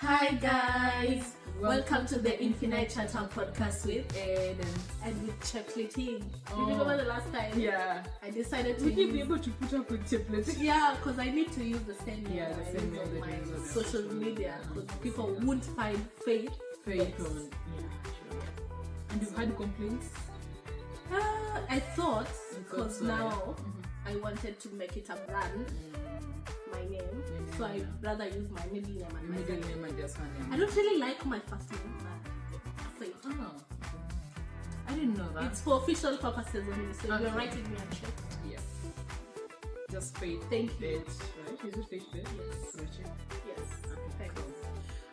Hi guys, welcome to the Infinite Chatter podcast with Ed and with Chepleting. You remember the last time? Yeah. I decided to Would you be able to put up with Chepleting? Yeah, because I need to use the same name on my social media because people won't find faith on. Yeah, sure. And you've had complaints? I thought because so, now I wanted to make it a brand. My name, so I'd rather use my middle name and my Middle name and just one name. I don't really like my first name, but wait. Oh, I didn't know that. It's for official purposes only, so Okay. you're writing me a check. Yes. Just Faith. Thank you. Bett, right? Is it Faith Bett? Yes. Rachel? Yes. Okay, Thanks.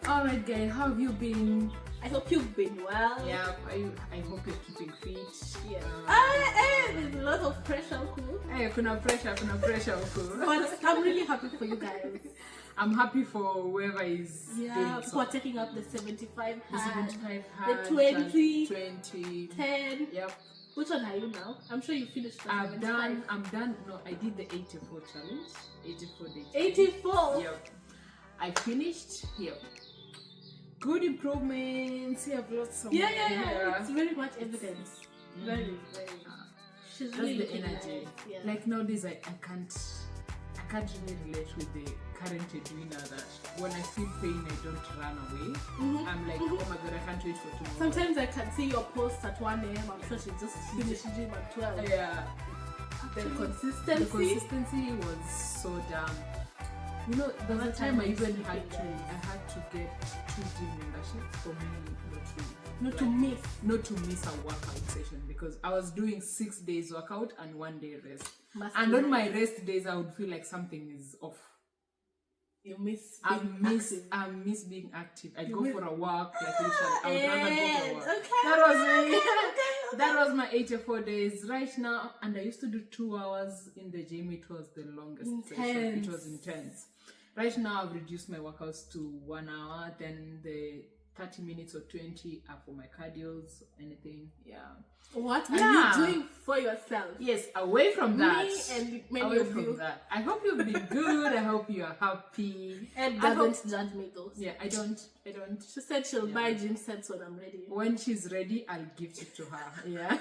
cool. Alright guys, how have you been? I hope you've been well. Yeah, I hope you're keeping fit. Yeah. There's a lot of pressure, cool. Hey, kuna pressure, cool. But I'm really happy for you guys. I'm happy for whoever is doing people are taking up the 75 the hard, 75 the hard, 20, 20. 10. Yep. Which one are you now? I'm sure you finished the 75. I'm done. No, I did the 84 challenge. 84 days. 84? Yep. I finished. Yep. Good improvements. You have lots of Yeah. It's very much evidence. Very. She's That's really the energy. nice. Yeah. Like nowadays, I can't really relate with the current Edwina that when I feel pain, I don't run away. I'm like, oh my god, I can't wait for tomorrow. Sometimes I can see your post at 1 a.m. I'm sure she just finished gym at 12. Yeah. The The consistency. consistency was so damn. You know, there was a time I even had to get 2 gym memberships for me not to miss a workout session because I was doing 6 days workout and 1 day rest. And on my rest days, I would feel like something is off. You miss I being miss being active. I go for a walk, like literally. I would rather go for a walk. Okay. That was me. That was my 84 days. Right now, and I used to do 2 hours in the gym. It was the longest session. It was intense. Right now, I've reduced my workouts to 1 hour. Then the 30 minutes or 20 are for my cardios, anything. Yeah. What are you doing for yourself? Yes, away from that. Me and many away of from you. that. I hope you've been good. I hope you are happy. Ed doesn't judge me though. Yeah, I don't. She said she'll buy gym sets when I'm ready. When she's ready, I'll gift it to her. Yeah.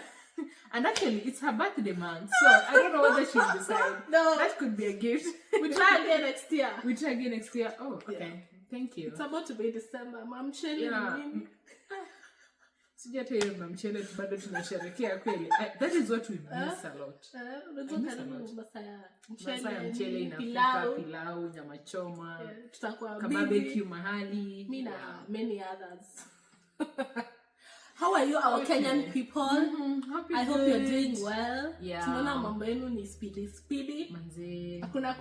And actually, it's her birthday month, so I don't know whether she'll decide. No. That could be a gift. We try again next year. Oh, okay. Yeah. Thank you. It's about to be December. I'm chilling. Yeah. Sijata mchele bado tunasherehekea kweli. That is what we miss a lot. Mchele inafika, pilau, nyama choma, barbecue mahali. Mina, many others. How are you, our Kenyan people? I hope you're doing well. Yeah. Tunaona mambo yenu ni speedy. Manze. Hakuna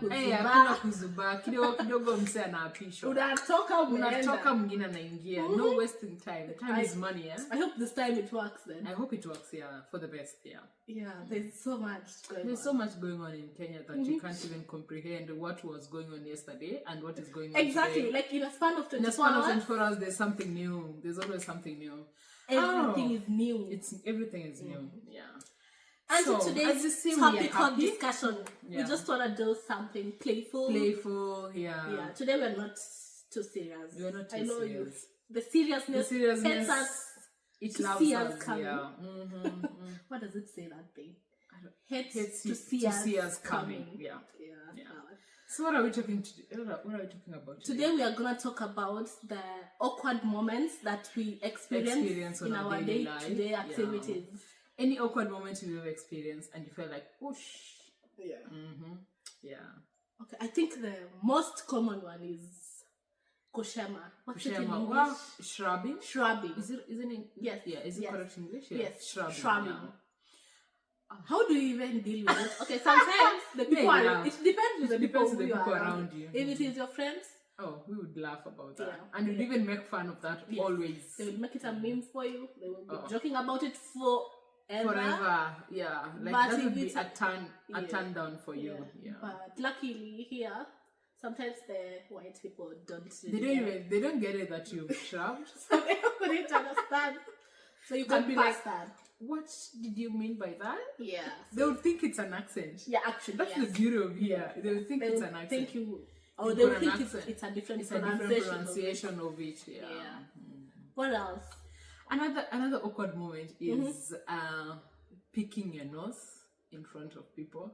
kuzuba. Kidogo mse anaapishwa. Unatoka mwingine anaingia. No wasting time. Time is money, yeah? I hope this time it works then. I hope it works, yeah, for the best, yeah. Yeah, there's so much going on. There's so much going on in Kenya that you can't even comprehend what was going on yesterday and what is going on Exactly, today. like in a span of 24 hours. In a span of 24 hours, there's something new. There's always something new. Everything is new. Everything is new. Yeah. And so today's topic of discussion, we just want to do something playful. Yeah. Yeah. Today we're not too serious. We're not too serious. The seriousness hits us. It to loves see us coming. Yeah. What does it say that thing? Hates to see us coming. Yeah. So what are we talking about today? Today we are going to talk about the awkward moments that we experience in our day-to-day activities. Yeah. Any awkward moments you've ever experienced and you felt like, whoosh. Yeah. Yeah. Okay, I think the most common one is kushema. What's it in English? Well, shrubbing. Isn't it? Yes. Yeah, is it correct English? Yeah. Yes. Shrubbing. Yeah. How do you even deal with it? Okay, sometimes the people it depends with the people around you. If it is your friends, we would laugh about that. And we'd even make fun of that always. They would make it a meme for you. They would be joking about it forever. Yeah. Like but that would be a turn down for you. Yeah. But luckily here, sometimes the white people don't they don't get it that you've shrubbed. So they couldn't understand. So you can be pass like, that. What did you mean by that? Yeah. They would think it's an accent. Yeah, actually. That's the beauty of here. They would think it's an accent. Thank you. Or they will think it's a different pronunciation of it. Yeah. What else? Another awkward moment is picking your nose in front of people.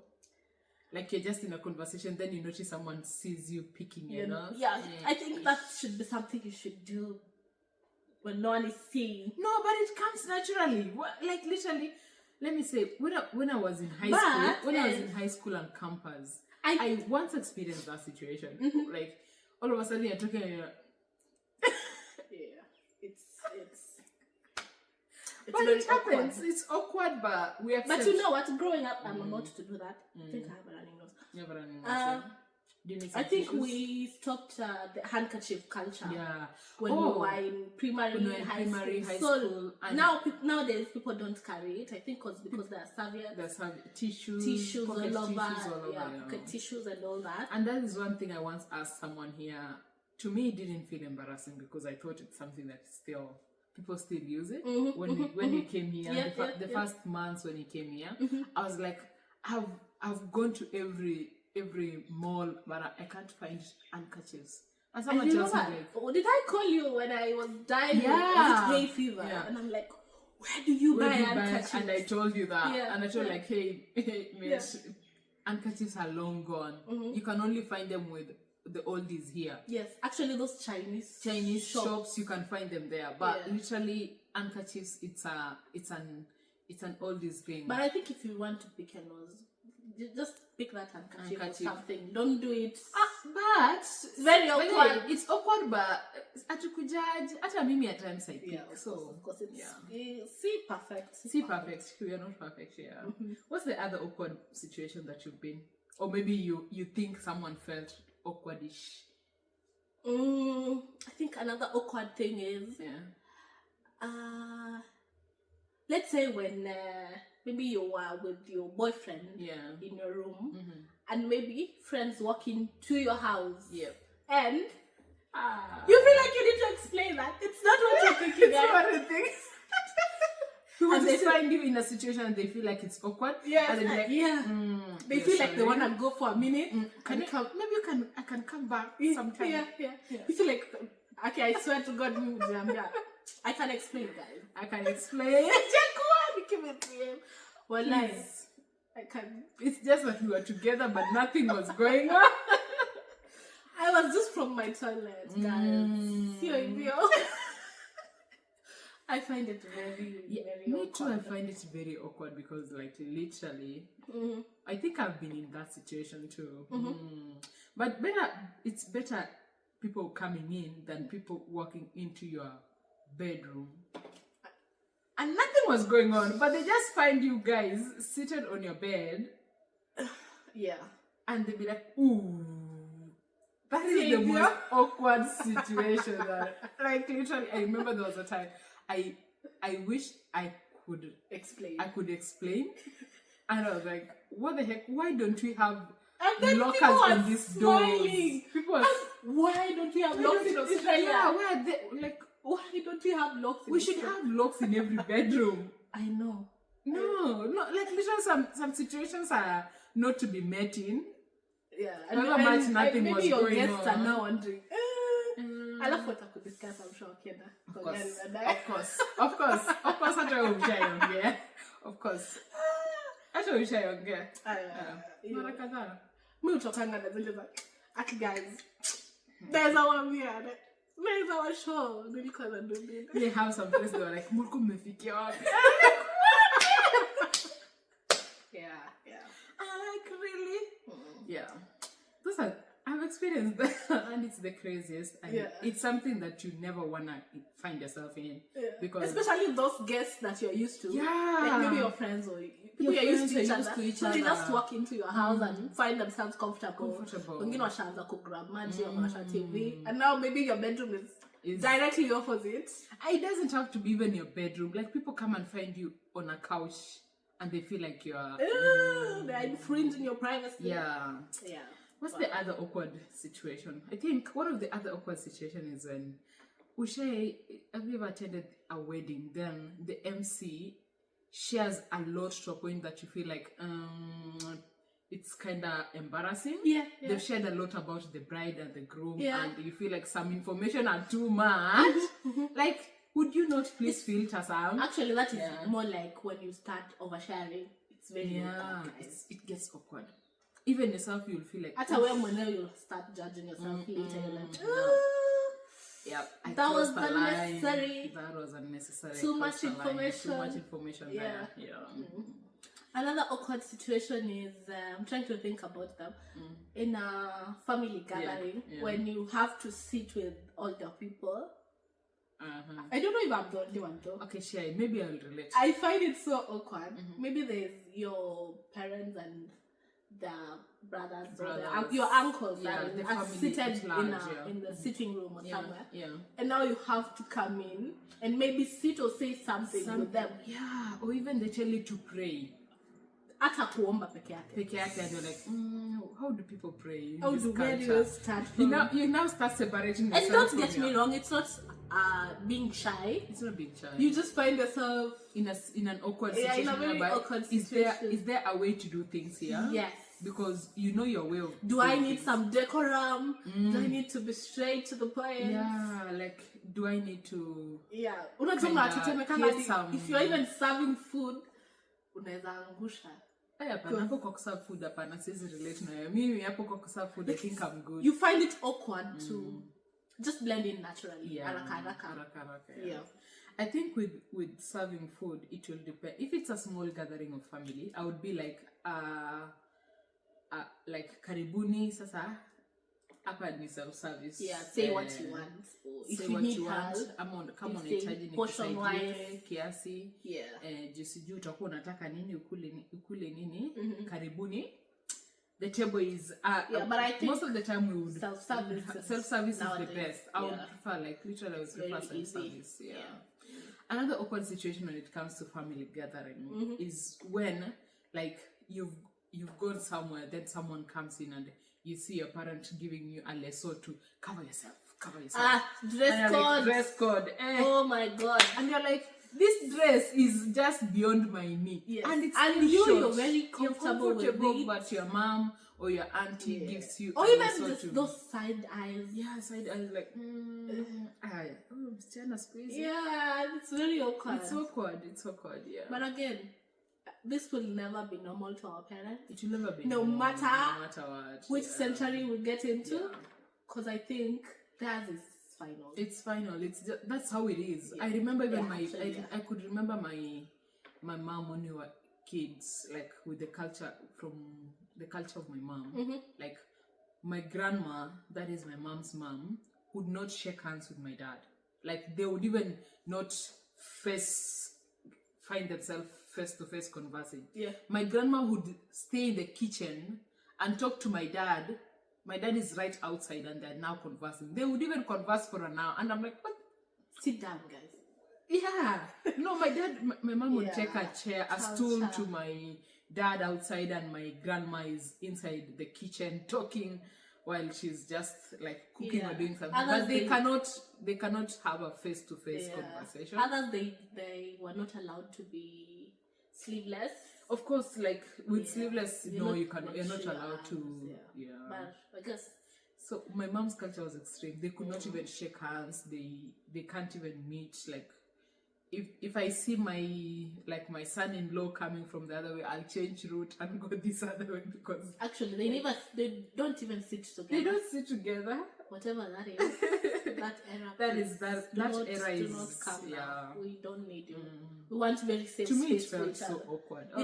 Like you're just in a conversation, then you notice someone sees you picking your nose. Yeah, I think that should be something you should do when no one is seeing. No, but it comes naturally. Like literally, let me say, when I was in high school and campus, I once experienced that situation. Like all of a sudden you're talking and you're but it happens. Awkward. It's awkward, but we accept. But you know what? Growing up, I'm not to do that. I think I have a running nose. You have a running nose. I think we stopped the handkerchief culture. Yeah. When we were in primary, high school. So nowadays people don't carry it. I think because they're savvier. There's tissues all over. Pocket tissues and all that. And that is one thing I once asked someone here. To me, it didn't feel embarrassing because I thought it's something that people still use it. When you came here, the first months when you came here, I was like, I've gone to every mall, but I can't find handkerchiefs. And someone tells me like, did I call you when I was dying? Was it hay fever? Yeah. And I'm like, where do you buy handkerchiefs? And I told you that. Yeah. And I told like, hey, miss, handkerchiefs are long gone. You can only find them with the oldies here. Yes, actually those Chinese shops you can find them there, but literally handkerchiefs it's an oldies thing. But I think if you want to pick a nose, just pick that handkerchief or something. Don't do it. But it's very awkward. It's awkward, but atukujudge. At mimi at times I think. Yeah, so of course it's see perfect. We are not perfect. Yeah. What's the other awkward situation that you've been, or maybe you think someone felt awkwardish? I think another awkward thing is let's say when maybe you were with your boyfriend in your room and maybe friends walk into your house and you feel like you need to explain that it's not what you're thinking. It's not what I think. And they find you in a situation and they feel like it's awkward. Yeah, and like, they feel like they want to go for a minute. I can come back sometime. Yeah. You feel like, okay, I swear to God, I can explain, guys. I can explain. Well, nice. I can. It's just that we were together, but nothing was going on. I was just from my toilet, guys. I find it very me awkward. too. I find it very awkward because, like, literally, I think I've been in that situation too. But it's better people coming in than people walking into your bedroom. And nothing was going on, but they just find you guys seated on your bed. And they be like, ooh. That is the most awkward situation. Like, literally, I remember there was a time I wish I could explain. And I was like, what the heck? Why don't we have lockers on these doors? People why don't we have locks in Australia? Yeah, why are they, like, why don't we have locks in We should have locks in every bedroom. I know. No, like literally some situations are not to be met in. Yeah. And nothing was maybe your going guests on. are now wondering, I love what I could discuss, I'm sure, Kenda. Of course. Hata ushaongea. Of course. Hata ushaongea. Mara kadhaa. Mimi utokanga na zile za guys. There's our show. Nilikuwa na ndugu. They have some friends that are like, "Mulku mmefikia wapi?" Yeah. Like, really? Yeah. I've experienced that, and it's the craziest. And it's something that you never wanna find yourself in, because especially those guests that you're used to. Yeah. Like maybe your friends or people you're used to each other. So they just walk into your house and find themselves comfortable. Wengine washaanza kugrab maji or wanasha TV, and now maybe your bedroom is directly opposite. It doesn't have to be even your bedroom. Like, people come and find you on a couch, and they feel like you're they're infringing your privacy. Yeah. What's the other awkward situation? I think one of the other awkward situations is when have you ever attended a wedding? Then the MC shares a lot to a point that you feel like it's kind of embarrassing. Yeah. They've shared a lot about the bride and the groom, and you feel like some information are too much. Like, would you not please filter some? Actually, that is more like when you start oversharing. It's very awkward, guys. It gets awkward. Even yourself, you'll feel like... At a when you'll start judging yourself later, you're like, that was unnecessary. That was unnecessary. Too much information. Too much information there. Yeah. Another awkward situation is, I'm trying to think about them, in a family gathering, when you have to sit with older people. I don't know if I'm the only one though. Okay, sure. Maybe I'll relate. I find it so awkward. Maybe there's your parents and the brothers or your uncles are seated in the sitting room or somewhere. And now you have to come in and maybe sit or say something with them. Yeah, or even they tell you to pray. Ata kuomba peke yake. And you're like, how do people pray? How do you start from? You now start separating yourself. And don't get me wrong, it's not being shy. It's not being shy. You just find yourself in an awkward situation. In a very awkward situation. Is there a way to do things here? Yes. Because you know your way of do I need some decorum? Do I need to be straight to the point? Yeah, like, do I need to... Yeah. If you're even serving food, unaweza angusha. Hapo kwa kuserve food hapana, siwezi relate na wewe. Mimi hapo kwa kuserve food, I think I'm good. You find it awkward to just blend in naturally. Haraka. Yeah. I think with serving food, it will depend. If it's a small gathering of family, I would be like karibuni sasa hapa ni self service. Yeah, say what you want. If you need help, kama unahitaji nikusaidie kiasi. Jisiju utakuwa unataka nini ukule nini? Karibuni. The table is but I think most of the time we would self-service is the best. I would prefer literally self-service. Another awkward situation when it comes to family gathering is when you've gone somewhere, then someone comes in and you see your parent giving you a lesson to cover yourself. Dress code. Oh my god. And you're like, this dress is just beyond my knee. Yes. And it's you're very comfortable with it. But your mom or your auntie gives you, or even just those side eyes. Yeah, side eyes like, yeah, it's very awkward. It's awkward, yeah. But again, this will never be normal to our parents. It will never be no matter what, which century we get into, because I think theirs is final. It's final. It's just, that's how it is. I remember even I could remember my mom when we were kids, like with the culture of my mom. Like my grandma, that is my mom's mom, would not shake hands with my dad. Like they would even not find themselves face-to-face conversing. Yeah. My grandma would stay in the kitchen and talk to my dad. My dad is right outside and they're now conversing. They would even converse for an hour. And I'm like, what? Sit down, guys. Yeah. No, my mom would take a stool to my dad outside and my grandma is inside the kitchen talking while she's just like cooking or doing something. But they cannot have a face-to-face conversation. Others, they were not allowed to be sleeveless. Of course, like with sleeveless, you're not allowed to. Yeah. But I guess. So my mom's culture was extreme. They could not even shake hands. They can't even meet. Like if I see my son-in-law coming from the other way, I'll change route and go this other way because actually they don't even sit together. They don't sit together. Whatever that is, that era. That era is not come now. We don't need you. We want very safe space. To me, it felt so awkward. It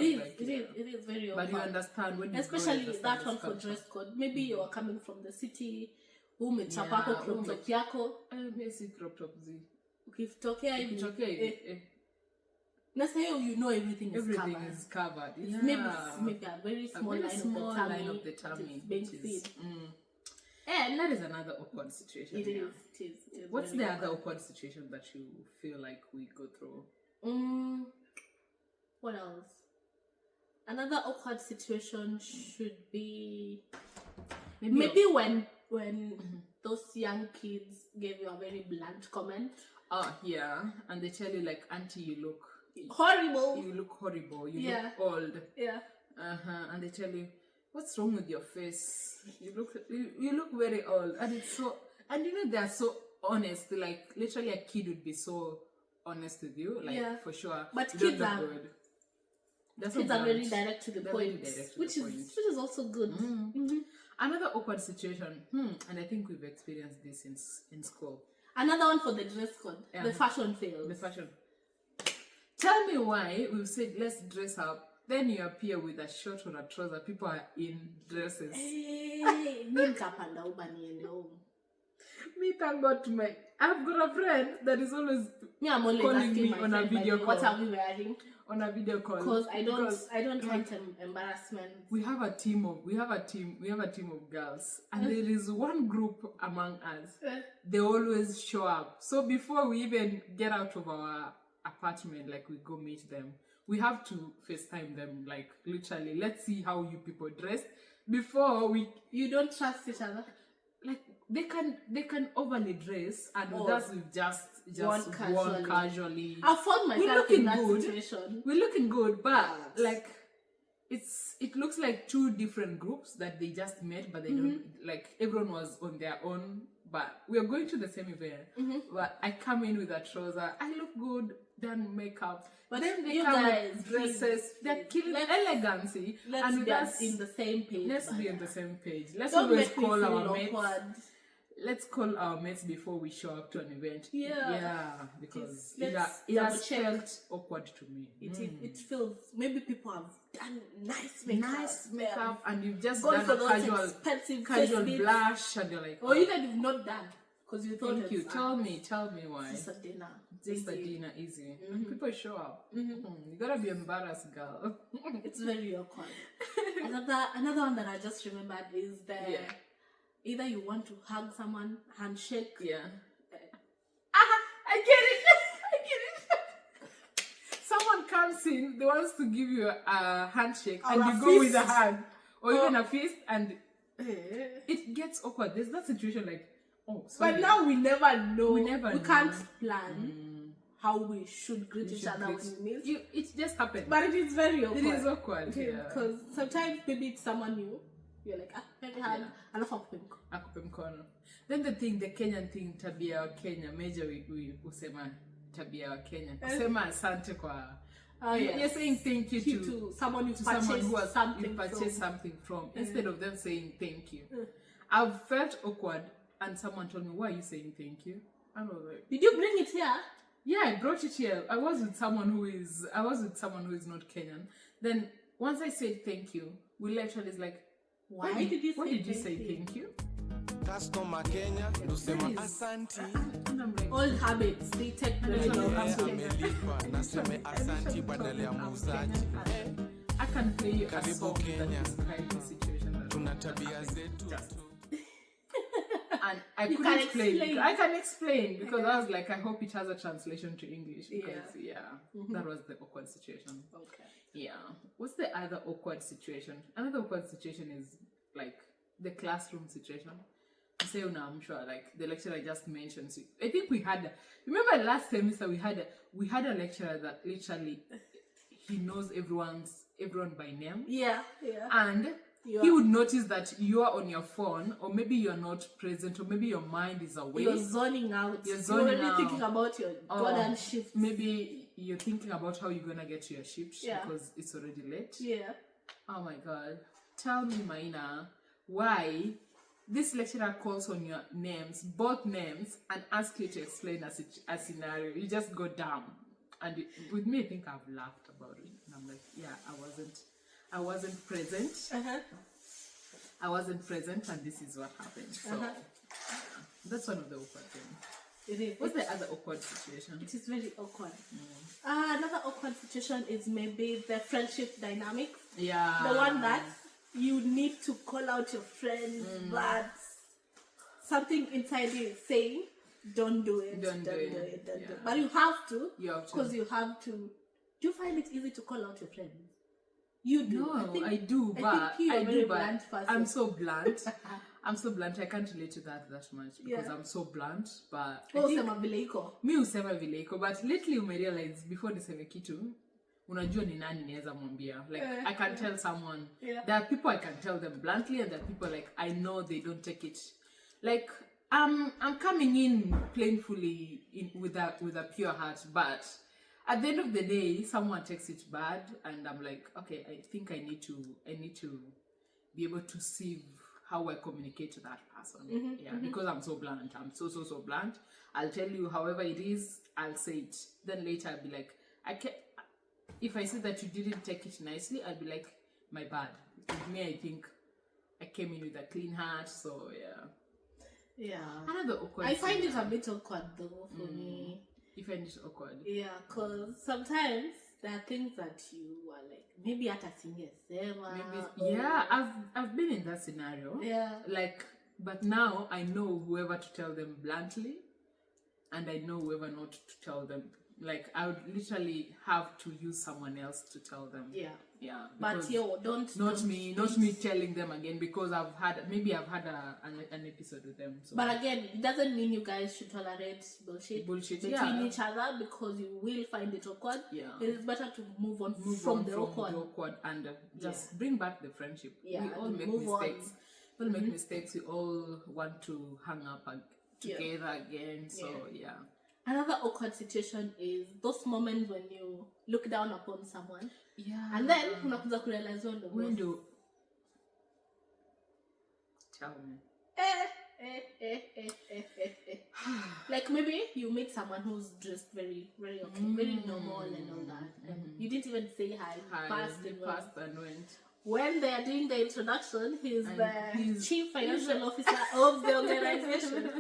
is very awkward. But you understand when you especially that one for dress code. Maybe you are coming from the city. Umechapako crop top yako. Basic crop top z. Ukitokea hivi. Na sayo you know everything is covered. Yeah. Maybe a very small line of the tummy. Being filled. And that is another awkward situation. It is. What's the other awkward situation that you feel like we go through? What else? Another awkward situation should be maybe when those young kids gave you a very blunt comment. Oh yeah, and they tell you like, auntie, you look horrible. You look horrible. You look old. Yeah. And they tell you, what's wrong with your face? You look very old, and it's so, and you know they're so honest. Like literally, a kid would be so honest with you, like for sure. But you kids don't are look good. Kids are very direct to the point, which is also good. Another awkward situation, and I think we've experienced this in school. Another one for the dress code, the fashion fail. The fashion. Tell me why we've said let's dress up. Then you appear with a shirt or a trouser. People are in dresses. Hey, me, thank God I've got a friend that is always I'm always calling asking me my on a friend, video call. what are we wearing? On a video call. Because I don't want embarrassment. We have a team of girls, and there is one group among us. They always show up. So before we even get out of our apartment, like we go meet them, we have to FaceTime them, like literally. Let's see how you people dress before we. You don't trust each other. Like they can overly dress, and with us we've just worn casually. I found myself in that situation. We're looking good, but like it looks like two different groups that they just met, but they don't, like everyone was on their own. But we are going to the same event. But I come in with a trouser. I look good, done makeup. But then they come with dresses. They're killing elegancy. Let's be in the same page. Let's be on the same page. Let's don't always call our mates. Awkward. Let's call our mates before we show up to an event. Yeah, because it has felt awkward to me. It feels, maybe people have done nice makeup, and you've just gone done for a those casual blush, and you're like, or even you've not done because you thought. Thank you. Tell me why. Just a dinner. Just a dinner, easy. People show up. You gotta be embarrassed, girl. It's very awkward. Another one that I just remembered is either you want to hug someone, handshake. Yeah. I get it. Someone comes in, they wants to give you a handshake, and you go with a hug, or even a fist, and it gets awkward. There's that situation like, sorry. But now we never know. We know. can't plan how we should greet each other when we meet. It just happened. But it is very awkward. It is awkward, because sometimes maybe it's someone new. You're like, maybe hug, akupe mkono. Then the Kenyan thing, tabia wa Kenya, major we usema tabia wa Kenya. Kusema asante kwa. You're saying thank you to someone you purchased something from instead of them saying thank you. I've felt awkward, and someone told me, why are you saying thank you? I was like, did you bring it here? Yeah, I brought it here. I was with someone who is not Kenyan. Then once I said thank you, we literally is like, why did you say thank you? Customer Kenya, ndusema asanti. Old habits, they take place naseme asanti badala ya muuzaji. I can play you a song that describes the situation. Tuna tabia zetu. And I couldn't explain. I can explain because I was like, I hope it has a translation to English because that was the awkward situation. Okay. Yeah. What's the other awkward situation? Another awkward situation is like the classroom situation. Say I'm sure like the lecturer just mentioned. So I think remember last semester we had a lecturer that literally he knows everyone by name. Yeah. And he would notice that you are on your phone, or maybe you're not present, or maybe your mind is away. You're zoning out. You're already thinking about your Jordan shift. Maybe you're thinking about how you're gonna get to your shift because it's already late. Yeah. Oh my God. Tell me, Maina, why this lecturer calls on your names, both names, and asks you to explain a scenario. You just go down. And with me, I think I've laughed about it. And I'm like, yeah, I wasn't present. I wasn't present, and this is what happened. So that's one of the awkward things. It is. What's the other awkward situation? It is very awkward. Another awkward situation is maybe the friendship dynamics. Yeah. The one that you need to call out your friend, but something inside you is saying, don't do it. Don't do it. But you have to. Because you have to. Do you find it easy to call out your friends? You do. No, I do, but I'm so blunt. I'm so blunt. I can't relate to that much because I'm so blunt. But me usema vile iko. But lately I realized before niseme kitu, unajua ni nani naweza mwambia. Like I can tell someone. There are people I can tell them bluntly, and there are people like I know they don't take it. Like I'm coming in plainfully with a pure heart, but at the end of the day, someone takes it bad, and I'm like, okay, I think I need to be able to sieve how I communicate to that person. Because I'm so blunt. I'm so blunt. I'll tell you however it is, I'll say it. Then later I'll be like, if I see that you didn't take it nicely, I'll be like, my bad. With me, I think I came in with a clean heart, so yeah. Another awkward. I find it a bit awkward though for me. You find it awkward? Yeah, because sometimes there are things that you are like, maybe at a singesema. I've been in that scenario. Yeah. Like, but now I know whoever to tell them bluntly, and I know whoever not to tell them. Like, I would literally have to use someone else to tell them. Yeah. But not me telling them again, because I've had an episode with them. So. But again, it doesn't mean you guys should tolerate bullshit between each other, because you will find it awkward. Yeah. It is better to move on from the awkward and just bring back the friendship. Yeah. We all make mistakes. We all make mistakes. We all want to hang up together again. So Another awkward situation is those moments when you look down upon someone. Yeah. And then unakuja kurealize when do tell me. Like maybe you meet someone who's dressed very, very okay, very normal and all that. And you didn't even say hi. Passed and went. When they are doing the introduction, he's the chief financial officer of the organization.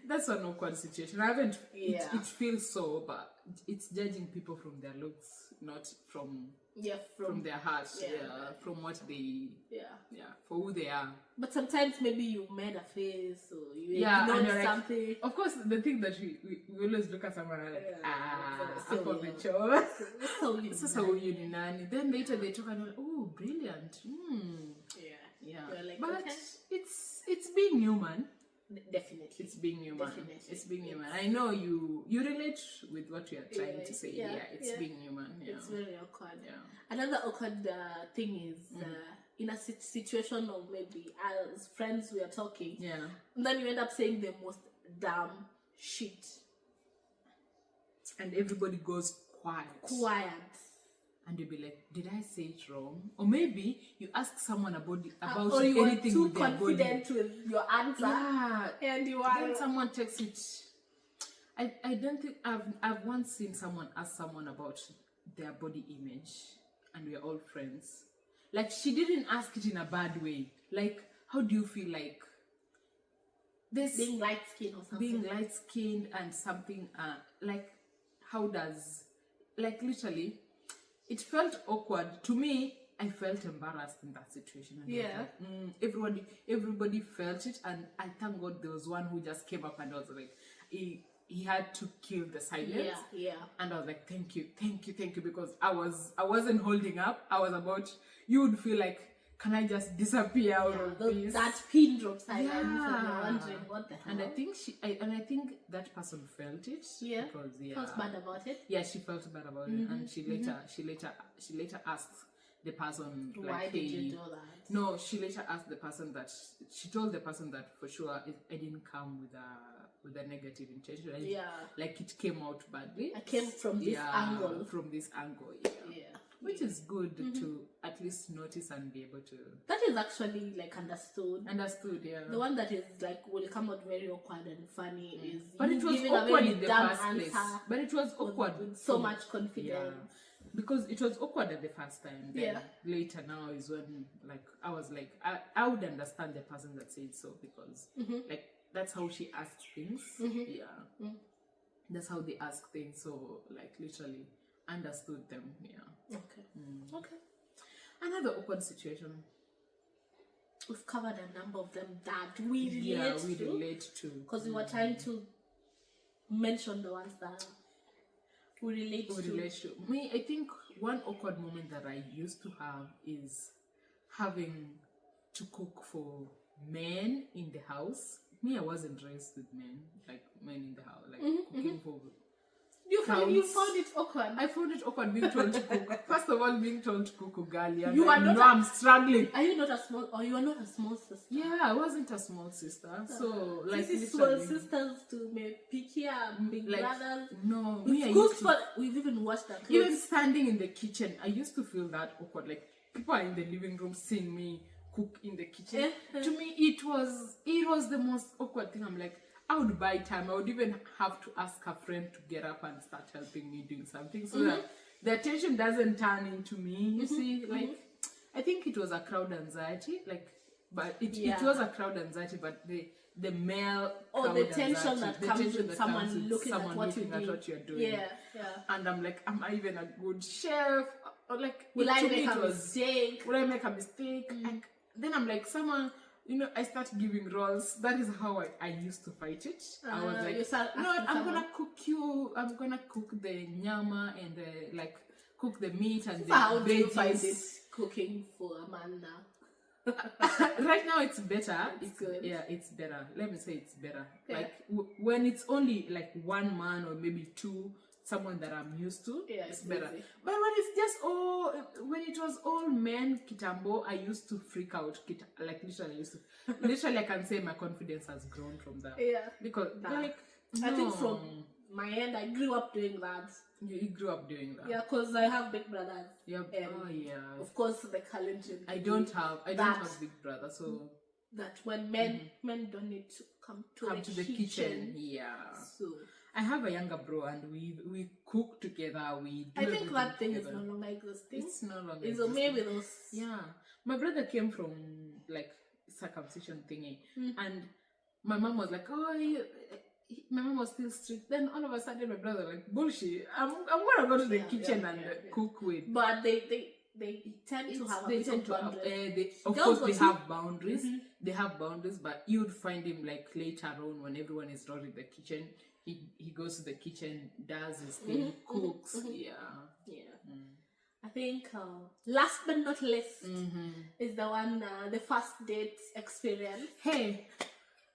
That's an awkward situation. I haven't. It feels so, but it's judging people from their looks, not from their hearts. From what they. For who they are. But sometimes maybe you made a face, or you ignored something. Like, of course, the thing that we always look at someone like for the show. So you nani. Then later they talk and you're like, oh, brilliant. Yeah. Like, but okay. It's being human. Definitely. It's being human. It's being human. I know you relate with what we are trying to say. It's being human. It's very awkward. Another awkward thing is in a situation of maybe as friends we are talking. And then you end up saying the most dumb shit. And everybody goes quiet. And you'll be like, did I say it wrong? Or maybe you ask someone about or you anything too with their confident body. with your answer. And you are. Then someone takes it. I don't think I've once seen someone ask someone about their body image, and we're all friends. Like, she didn't ask it in a bad way. Like, how do you feel like this being light-skinned or something? Being light-skinned and something like, how does, like, literally, it felt awkward to me. I felt embarrassed in that situation. And everybody felt it, and I thank God there was one who just came up and was like, he had to kill the silence. And I was like, thank you, because I wasn't holding up. I was about, you would feel like, can I just disappear out of this? That pin drop silence, and you're wondering what the hell. And I think that person felt it. Because felt bad about it. Yeah, she felt bad about it, and she later asked the person, like, why did you do that? No, she later asked the person that she told the person that for sure I didn't come with a negative intention. Like, it came out badly. I came from this angle. Which is good to at least notice and be able to. That is actually like understood. The one that is like will come out very awkward and funny is. But it was awkward in the first place. But it was awkward with so much confidence. Because it was awkward at the first time. Then later now is when, like, I was like, I would understand the person that said so, because like that's how she asked things. That's how they ask things. So, like, literally understood them. Okay. Another awkward situation. We've covered a number of them that we relate to. Because we were trying to mention the ones that we relate to. Me, I think one awkward moment that I used to have is having to cook for men in the house. Me, I wasn't raised with men, like men in the house, like cooking for. You found it awkward. I found it awkward being told to cook. First of all, being told to cook ugali. I'm struggling. Are you not a small, or you are not a small sister? Yeah, I wasn't a small sister. So, like, this is small sisters to me, picky big like, brothers. No, We've even watched that. Even standing in the kitchen, I used to feel that awkward. Like, people are in the living room seeing me cook in the kitchen. To me, it was the most awkward thing. I'm like, I would buy time. I would even have to ask a friend to get up and start helping me doing something so that the attention doesn't turn into me. You see, like, I think it was a crowd anxiety. Like, but it was a crowd anxiety, but the male the tension that comes with someone looking at what you're doing. Yeah. And I'm like, am I even a good chef? Or like, will I make a mistake? Like, then I'm like, someone, I start giving roles. That is how I used to fight it. I was like, no, I'm gonna cook the nyama and like cook the meat and the how veggies. Do you find it cooking for a man now? Right now it's better. It's good. Yeah, it's better. Let me say it's better. Yeah. Like when it's only like one man or maybe two, someone that I'm used to, it's better. Easy. But when it was all men, kitambo, I used to freak out. Literally I can say my confidence has grown from that. Yeah. Because I think from my end, I grew up doing that. You grew up doing that? Yeah, because I have big brothers. Yep. Of course, the challenging. I don't have big brother, so that when men don't need to come to the kitchen. Yeah. So I have a younger bro, and we cook together. I think that thing is no longer existing. It's no longer. It's maybe those. Yeah, my brother came from like circumcision thingy, and my mom was like, my mom was still strict. Then all of a sudden, my brother like, bullshit. I'm gonna go to the kitchen and cook with. But they tend to have boundaries. Of course, they have boundaries. They have boundaries, but you'd find him like later on when everyone is not in the kitchen. He goes to the kitchen, does his thing, cooks. Yeah. I think last but not least is the one, the first date experience. Hey,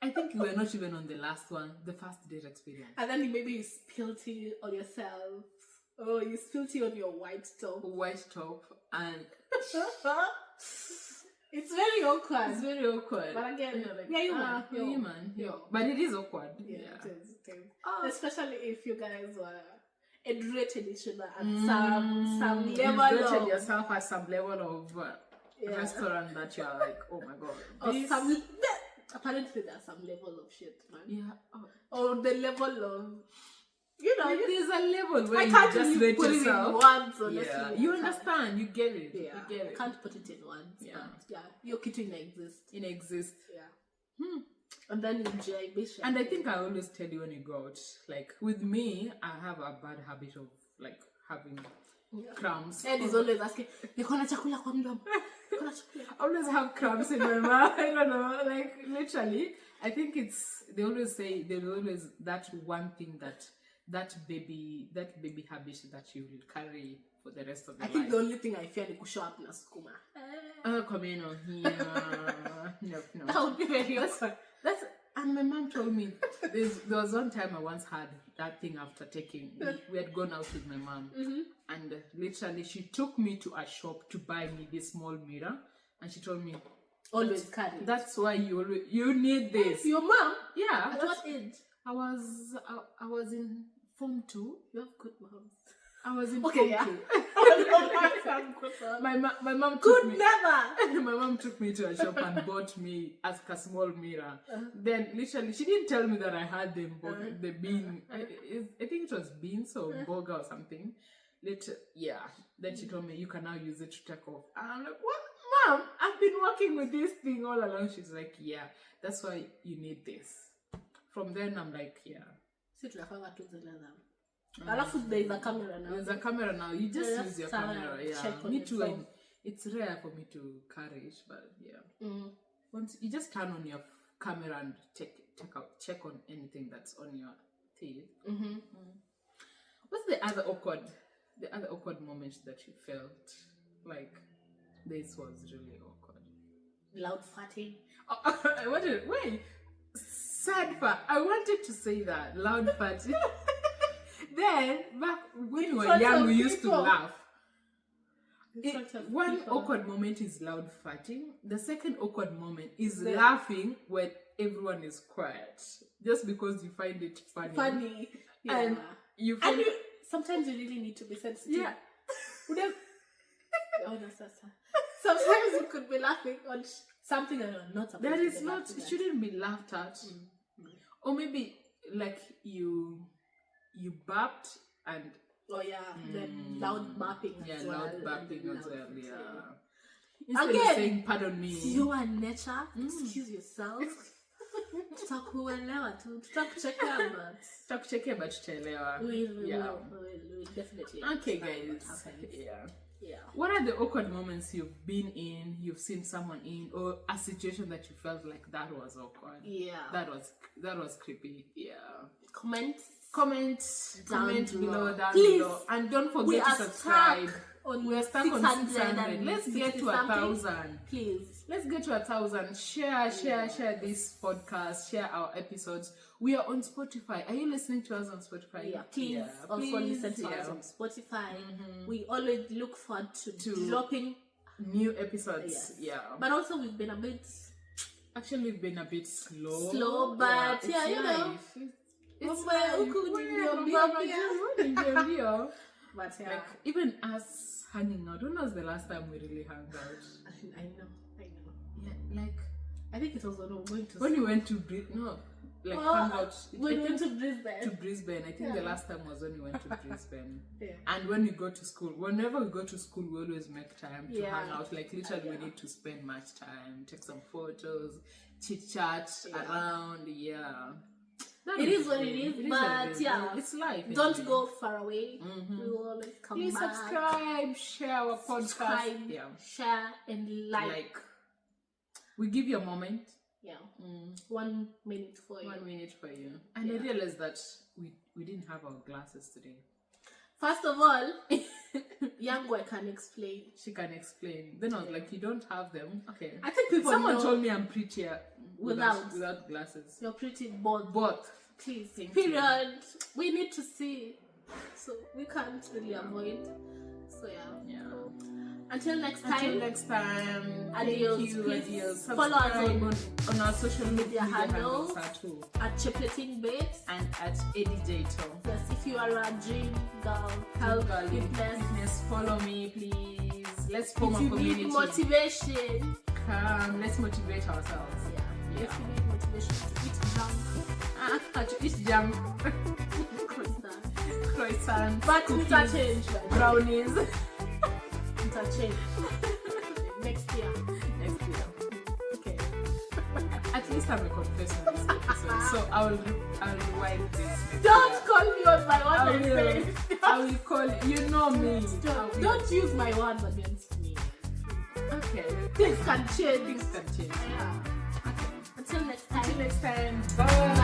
I think we're not even on the last one, the first date experience. And then maybe you spilled tea on yourself. Oh, you spilled tea on your white top. And it's very awkward. It's very awkward. But again, you're human. But it is awkward. Yeah, it is. Especially if you guys were hydrated each other at some level of yourself at some level of restaurant that you're like, oh my god. Apparently there's some level of shit, man. Yeah. Or the level of there's a level where I you can't just really rate put yourself. It in words, honestly. You understand, you get it. Yeah. You get it. I can't put it in words. Yeah. You're kidding exist. Yeah. And then you enjoy bishop. And I think I always tell you when you go out, like with me, I have a bad habit of like having crumbs. Ed is always asking, nikona chakula kwa mdomo. I always have crumbs in my mouth. I don't know, like literally. I think they always say that one thing that baby habit that you will carry for the rest of your life. I think the only thing I fear is to show up na sukuma. Come in on here. No. That would be very awkward. And my mom told me there was one time I once had that thing after taking. We had gone out with my mom, and literally she took me to a shop to buy me this small mirror, and she told me, always carry. That's why you need this. Your mom? Yeah. At what age? I was in Form 2. You have good moms. I was in Form 2. My mom took me. Never. My mom took me to a shop and bought me a small mirror. Then literally, she didn't tell me that I had the bean. I think it was beans or burger or something. Then she told me you can now use it to take off. And I'm like, what? Mom, I've been working with this thing all along. She's like, yeah, that's why you need this. From then I'm like, yeah. Alafu there is a camera now. There's a camera now. You just use your camera. Yeah. Me too. It's rare for me to carry it, but yeah. Once you just turn on your camera and check on anything that's on your teeth. What's the other awkward moment that you felt like this was really awkward? Loud farting. Sad fart. I wanted to say that loud farting. then back when we were young, we used to laugh. One awkward moment is loud farting. The second awkward moment is laughing when everyone is quiet, just because you find it funny. Yeah. And sometimes you really need to be sensitive. Yeah. Sometimes you could be laughing on something that you're not supposed that to is be not, laughing it at. shouldn't be laughed at. Or maybe like you burped and the loud burping as well. Loud burping as well. Yeah. Instead Again, of saying pardon me. Human nature. Excuse yourself. Tutakuelewa tu. Tutakuchekea but tutaelewa. We'll definitely. Okay, guys. Yeah. What are the awkward moments you've been in, you've seen someone in, or a situation that you felt like that was awkward? Yeah. That was creepy. Yeah. Comment below, down below. And don't forget to subscribe. We are stuck on 600. Let's get to 1,000. Please. Let's get to 1,000. Share this podcast. Share our episodes. We are on Spotify. Are you listening to us on Spotify? Yeah, please. Also listen to us on Spotify. We always look forward to dropping new episodes. Yeah. But also we've been a bit slow. But you know. But like even us hanging out. When was the last time we really hung out? I know. Yeah, like I think it was when we went to hang out. When we went to Brisbane. I think the last time was when we went to Brisbane. And when we go to school, whenever we go to school, we always make time to hang out. Like literally, we need to spend much time, take some photos, chit chat around. Yeah. It is what it is, but it's life. Don't go far away. We will always come back. Please subscribe, share our podcast. Share and like. We give you a moment. 1 minute for you. 1 minute for you. And I realized that we didn't have our glasses today. First of all, young boy can explain. She can explain. Then I was like, you don't have them? Okay. I think people Someone told me I'm prettier without glasses. You're pretty both. Please. Period. We need to see. So we can't really avoid. So yeah. Until next time. Adios. Adios. Follow us on our social media handles at Chepleting Bett and at Edijato. Yes, if you are a dream girl, health, fitness, follow me, please. Let's form a community. If you need motivation, come, let's motivate ourselves. If you need motivation to eat junk. Croissant. But interchange. Brownies. Interchange. Next year. Okay. At least I'm a confession in this episode, so I'll rewind this. Don't call me on my one. I will call you. You know me. Don't use my words against me. Okay. Things can change. Yeah. Okay. Until next time. Bye.